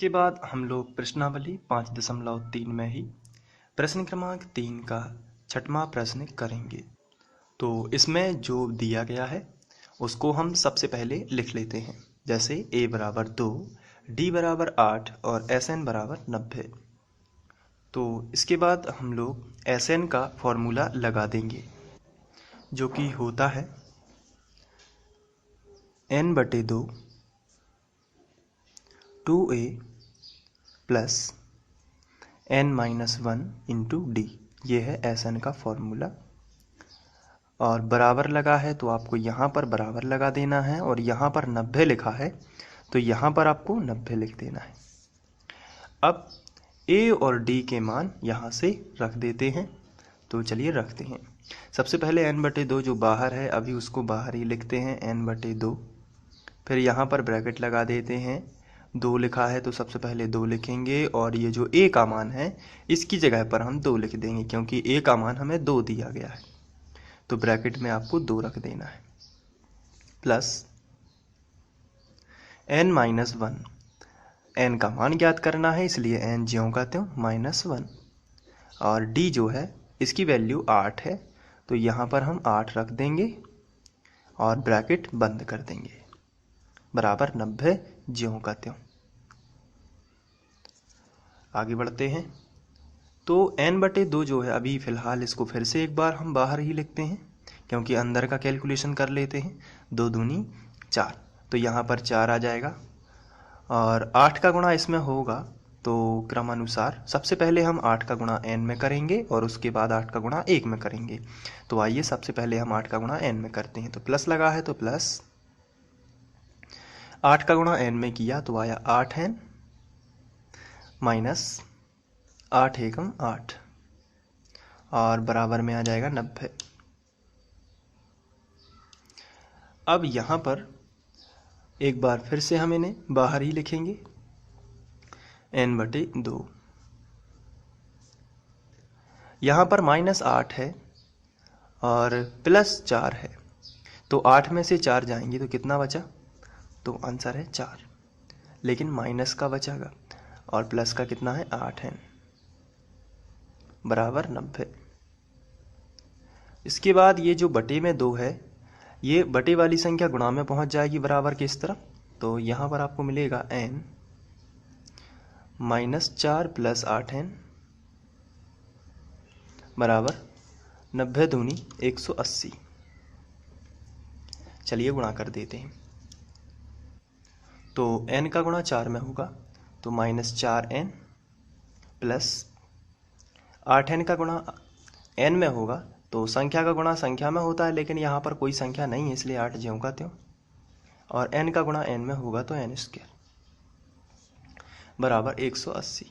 इसके बाद हम लोग प्रश्नावली 5.3 में ही प्रश्न क्रमांक 3 का छठवां प्रश्न करेंगे। तो इसमें जो दिया गया है उसको हम सबसे पहले लिख लेते हैं। जैसे a बराबर 2, d बराबर 8 और sn बराबर 90। तो इसके बाद हम लोग sn का फॉर्मूला लगा देंगे, जो कि होता है n/2 2a plus n-1 into D. ये है sn का फॉर्मूला। और बराबर लगा है तो आपको यहाँ पर बराबर लगा देना है, और यहाँ पर 90 लिखा है तो यहाँ पर आपको 90 लिख देना है। अब a और d के मान यहाँ से रख देते हैं। तो चलिए रखते हैं। सबसे पहले n/2 जो बाहर है अभी उसको बाहर ही लिखते हैं, n/2। फिर यहाँ पर ब्रैकेट लगा देते हैं। 2 लिखा है तो सबसे पहले 2 लिखेंगे, और ये जो a का मान है इसकी जगह पर हम 2 लिख देंगे, क्योंकि a का मान हमें 2 दिया गया है। तो ब्रैकेट में आपको 2 रख देना है, प्लस n-1। n का मान ज्ञात करना है, इसलिए n ज्यों का त्यों -1। और d जो है इसकी वैल्यू 8 है, तो यहाँ पर हम 8 रख देंगे और ब्रैकेट बंद कर देंगे, बराबर 90 ज्यों का त्यों। आगे बढ़ते हैं। तो n/2 जो है अभी फ़िलहाल इसको फिर से एक बार हम बाहर ही लिखते हैं, क्योंकि अंदर का कैलकुलेशन कर लेते हैं। 2 दूनी 4, तो यहाँ पर 4 आ जाएगा। और 8 का गुणा इसमें होगा, तो क्रमानुसार सबसे पहले हम 8 का गुणा n में करेंगे और उसके बाद 8 का गुणा 1 में करेंगे। तो आइए सबसे पहले हम 8 का गुणा n में करते हैं। तो प्लस लगा है तो प्लस 8 का गुणा n में किया तो आया 8n माइनस 8 एकम 8, और बराबर में आ जाएगा 90। अब यहाँ पर एक बार फिर से हम इन्हें बाहर ही लिखेंगे, n/2। यहाँ पर -8 है और +4 है, तो 8 में से 4 जाएंगे तो कितना बचा? तो आंसर है 4, लेकिन माइनस का बचागा, और प्लस का कितना है 8n, बराबर 90। इसके बाद ये जो बटे में 2 है, ये बटे वाली संख्या गुणा में पहुंच जाएगी बराबर के इस तरफ। तो यहाँ पर आपको मिलेगा n -4 + 8n बराबर 90 दूनी 180। चलिए गुणा कर देते हैं। तो n का गुणा 4 में होगा तो -4n प्लस 8n का गुणा n में होगा, तो संख्या का गुणा संख्या में होता है, लेकिन यहाँ पर कोई संख्या नहीं है इसलिए 8 ज्यों का त्यों। और n का गुणा n में होगा तो n² बराबर 180।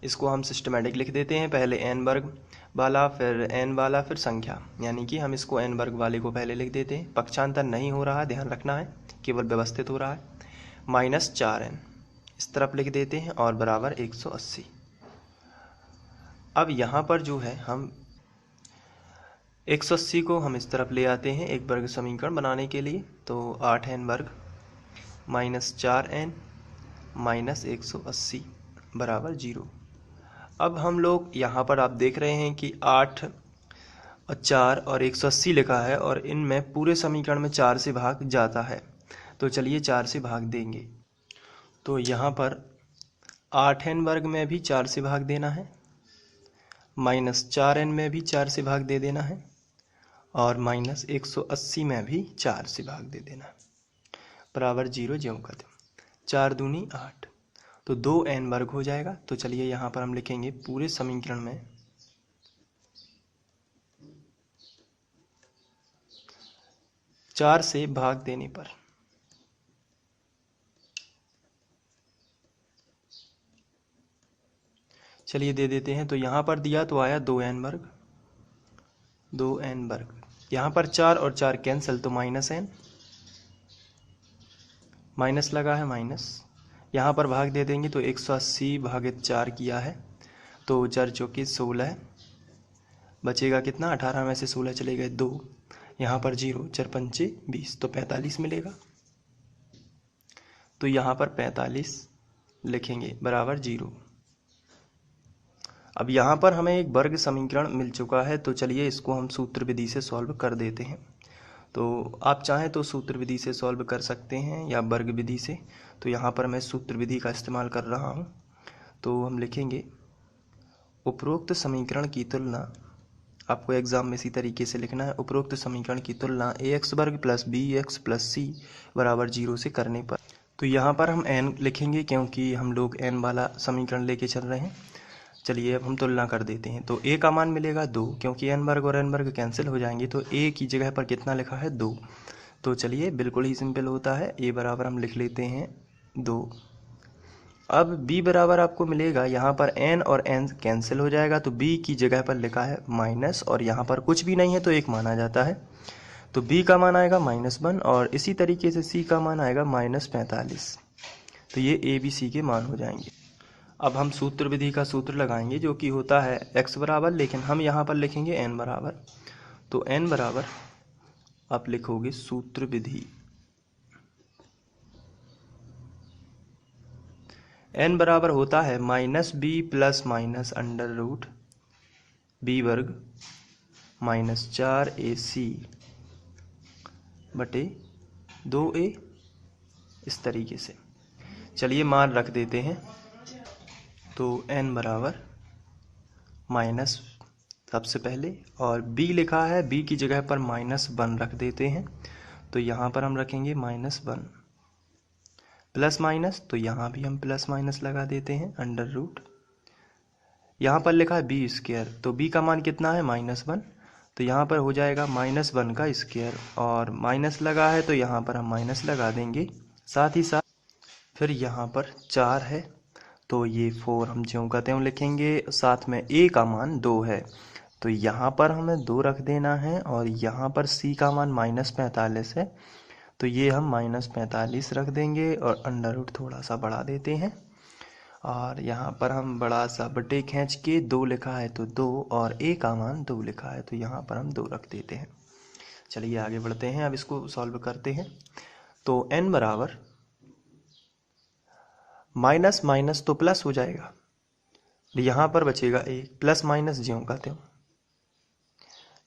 इसको हम सिस्टमेटिक लिख देते हैं, पहले n वर्ग वाला फिर n वाला फिर संख्या, यानी कि हम इसको n वर्ग वाले को पहले लिख देते हैं। पक्षांतर नहीं हो रहा है, ध्यान रखना है, केवल व्यवस्थित हो रहा है। -4n इस तरफ लिख देते हैं और बराबर 180। अब यहाँ पर जो है हम 180 को हम इस तरफ ले आते हैं एक वर्ग समीकरण बनाने के लिए। तो 8n वर्ग -4n -180 बराबर 0। अब हम लोग यहाँ पर आप देख रहे हैं कि 8 और 4 और 180 लिखा है, और इनमें पूरे समीकरण में 4 से भाग जाता है। तो चलिए 4 से भाग देंगे। तो यहाँ पर 8n वर्ग में भी 4 से भाग देना है, -4n में भी 4 से भाग दे देना है, और -180 में भी 4 से भाग दे देना है, बराबर 0 ज्यों का त्यों। 4 दूनी 8, तो 2n वर्ग हो जाएगा। तो चलिए यहाँ पर हम लिखेंगे पूरे समीकरण में 4 से भाग देने पर चलिए दे देते हैं। तो यहाँ पर दिया तो आया 2n वर्ग, 2n वर्ग। यहाँ पर 4 और 4 कैंसिल तो -n, माइनस लगा है माइनस। यहाँ पर भाग दे देंगे तो 180 भागित 4 किया है, तो 4 चौके 16, बचेगा कितना? 18 में से 16 चले गए 2, यहाँ पर 0, 4 पंचे 20, तो 45 मिलेगा। तो यहाँ पर 45 लिखेंगे बराबर 0। अब यहाँ पर हमें एक वर्ग समीकरण मिल चुका है, तो चलिए इसको हम सूत्र विधि से सॉल्व कर देते हैं। तो आप चाहें तो सूत्र विधि से सॉल्व कर सकते हैं या वर्ग विधि से। तो यहाँ पर मैं सूत्र विधि का इस्तेमाल कर रहा हूँ। तो हम लिखेंगे उपरोक्त समीकरण की तुलना, आपको एग्जाम में इसी तरीके से लिखना है, उपरोक्त समीकरण की तुलना ax वर्ग प्लस बी एक्स प्लस सी बराबर 0 से करने पर। तो यहाँ पर हम n लिखेंगे क्योंकि हम लोग n वाला समीकरण लेके चल रहे हैं। चलिए अब हम तुलना कर देते हैं। तो a का मान मिलेगा 2, क्योंकि n वर्ग और n वर्ग कैंसिल हो जाएंगे, तो a की जगह पर कितना लिखा है 2। तो चलिए बिल्कुल ही सिंपल होता है, a बराबर हम लिख लेते हैं 2। अब b बराबर आपको मिलेगा, यहाँ पर n और n कैंसिल हो जाएगा, तो b की जगह पर लिखा है माइनस, और यहाँ पर कुछ भी नहीं है तो 1 माना जाता है। तो b का मान आएगा -1, और इसी तरीके से c का मान आएगा -45। तो ये a b c के मान हो जाएंगे। अब हम सूत्र विधि का सूत्र लगाएंगे, जो कि होता है x बराबर, लेकिन हम यहाँ पर लिखेंगे n बराबर। तो n बराबर आप लिखोगे सूत्र विधि, n बराबर होता है -b plus minus under root b वर्ग -4ac बटे 2a, इस तरीके से। चलिए मान रख देते हैं। तो n बराबर माइनस सबसे पहले, और b लिखा है, b की जगह पर -1 रख देते हैं। तो यहाँ पर हम रखेंगे -1, प्लस माइनस, तो यहाँ भी हम प्लस माइनस लगा देते हैं, अंडर रूट। यहाँ पर लिखा है बी स्क्वायर, तो b का मान कितना है -1, तो यहाँ पर हो जाएगा -1 का स्क्वायर, और माइनस लगा है तो यहाँ पर हम माइनस लगा देंगे। साथ ही साथ फिर यहाँ पर 4 है, तो ये 4 हम ज्यों का त्यों लिखेंगे। साथ में a का मान 2 है, तो यहाँ पर हमें 2 रख देना है, और यहाँ पर c का मान -45 है, तो ये हम -45 रख देंगे, और अंडर रूट थोड़ा सा बढ़ा देते हैं, और यहाँ पर हम बड़ा सा बटे खींच के 2 लिखा है तो 2, और a का मान 2 लिखा है, तो यहाँ पर हम 2 रख देते हैं। चलिए आगे बढ़ते हैं, अब इसको सॉल्व करते हैं। तो n बराबर माइनस माइनस तो प्लस हो जाएगा, यहाँ पर बचेगा 1, प्लस माइनस ज्यों का त्यों।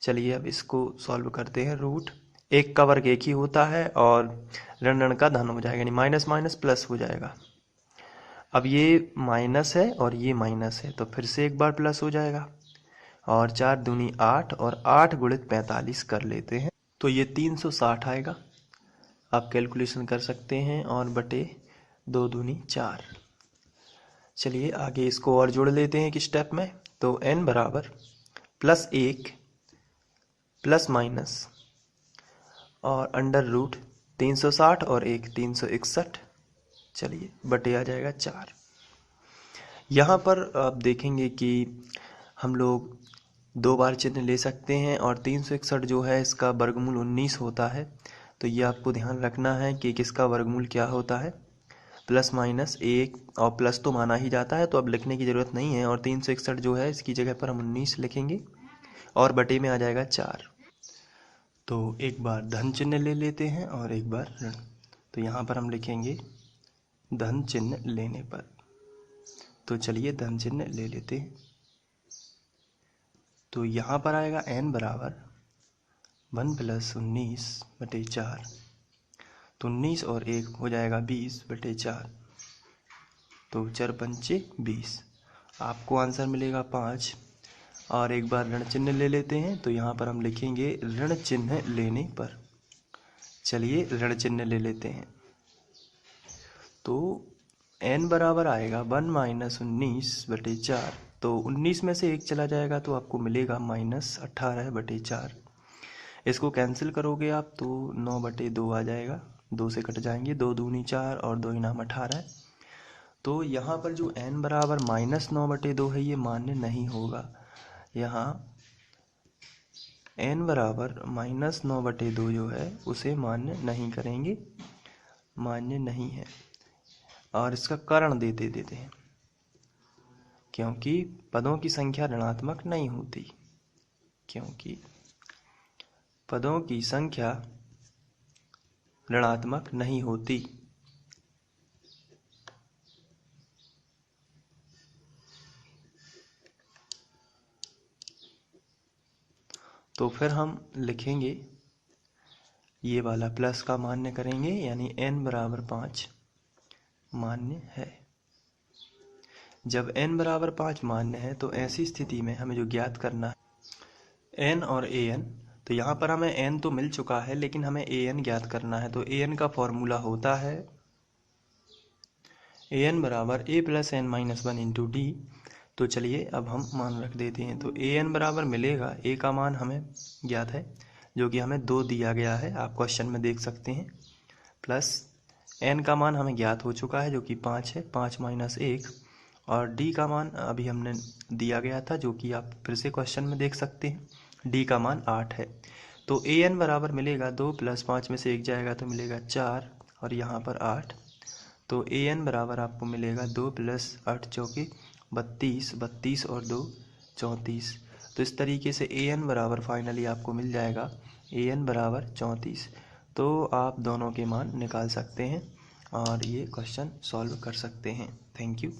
चलिए अब इसको सॉल्व करते हैं। रूट 1 का वर्ग 1 ही होता है, और ऋण ऋण का धन हो जाएगा, यानी माइनस माइनस प्लस हो जाएगा। अब ये माइनस है और ये माइनस है, तो फिर से एक बार प्लस हो जाएगा, और 4 दूनी 8, और 8 गुणित 45 कर लेते हैं, तो ये 360 आएगा। आप कैलकुलेशन कर सकते हैं, और बटे 2 दूनी 4। चलिए आगे इसको और जोड़ लेते हैं एक स्टेप में। तो n बराबर +1 प्लस माइनस और अंडर रूट 360 और 1 361, चलिए बटे आ जाएगा 4। यहाँ पर आप देखेंगे कि हम लोग 2 बार चिन्ह ले सकते हैं, और 361 जो है इसका वर्गमूल 19 होता है। तो ये आपको ध्यान रखना है कि किसका वर्गमूल क्या होता है। प्लस माइनस 1, और प्लस तो माना ही जाता है, तो अब लिखने की ज़रूरत नहीं है, और 361 जो है इसकी जगह पर हम 19 लिखेंगे, और बटे में आ जाएगा 4। तो एक बार धन चिन्ह ले लेते हैं और एक बार ऋण। तो यहाँ पर हम लिखेंगे धन चिन्ह लेने पर। तो चलिए धन चिन्ह ले लेते हैं। तो यहाँ पर आएगा n बराबर 1 + 19 बटे 4, तो 19 और 1 हो जाएगा 20 बटे 4, तो 4 पंचे 20, आपको आंसर मिलेगा 5। और एक बार ऋण चिन्ह ले लेते हैं। तो यहाँ पर हम लिखेंगे ऋण चिन्ह लेने पर। चलिए ऋण चिन्ह ले लेते हैं। तो n बराबर आएगा 1 - 19 बटे 4, तो 19 में से 1 चला जाएगा, तो आपको मिलेगा -18 बटे 4। इसको कैंसिल करोगे आप तो 9 बटे 2 आ जाएगा, 2 से कट जाएंगे, 2 दूनी 4 और 2 इनाम 18। तो यहाँ पर जो n बराबर -9 बटे 2 है, ये मान्य नहीं होगा। यहाँ n बराबर -9 बटे 2 जो है उसे मान्य नहीं करेंगे, मान्य नहीं है। और इसका कारण देते हैं, क्योंकि पदों की संख्या ऋणात्मक नहीं होती, क्योंकि पदों की संख्या ऋणात्मक नहीं होती। तो फिर हम लिखेंगे ये वाला प्लस का मान्य करेंगे, यानी n बराबर 5 मान्य है। जब n बराबर 5 मान्य है तो ऐसी स्थिति में हमें जो ज्ञात करना है n और an, तो यहाँ पर हमें n तो मिल चुका है लेकिन हमें an ज्ञात करना है। तो an का फॉर्मूला होता है an बराबर a plus n minus 1 into D. तो चलिए अब हम मान रख देते हैं। तो an बराबर मिलेगा, a का मान हमें ज्ञात है जो कि हमें 2 दिया गया है, आप क्वेश्चन में देख सकते हैं, प्लस n का मान हमें ज्ञात हो चुका है जो कि 5 है, 5 माइनस 1, और d का मान अभी हमने दिया गया था जो कि आप फिर से क्वेश्चन में देख सकते हैं, d का मान 8 है। तो an बराबर मिलेगा 2 प्लस 5 में से 1 जाएगा तो मिलेगा 4 और यहाँ पर 8। तो an बराबर आपको मिलेगा 2 प्लस 8 चौके 32, 32 और 2 34। तो इस तरीके से an बराबर फाइनली आपको मिल जाएगा an बराबर 34। तो आप दोनों के मान निकाल सकते हैं और ये क्वेश्चन सॉल्व कर सकते हैं। Thank you.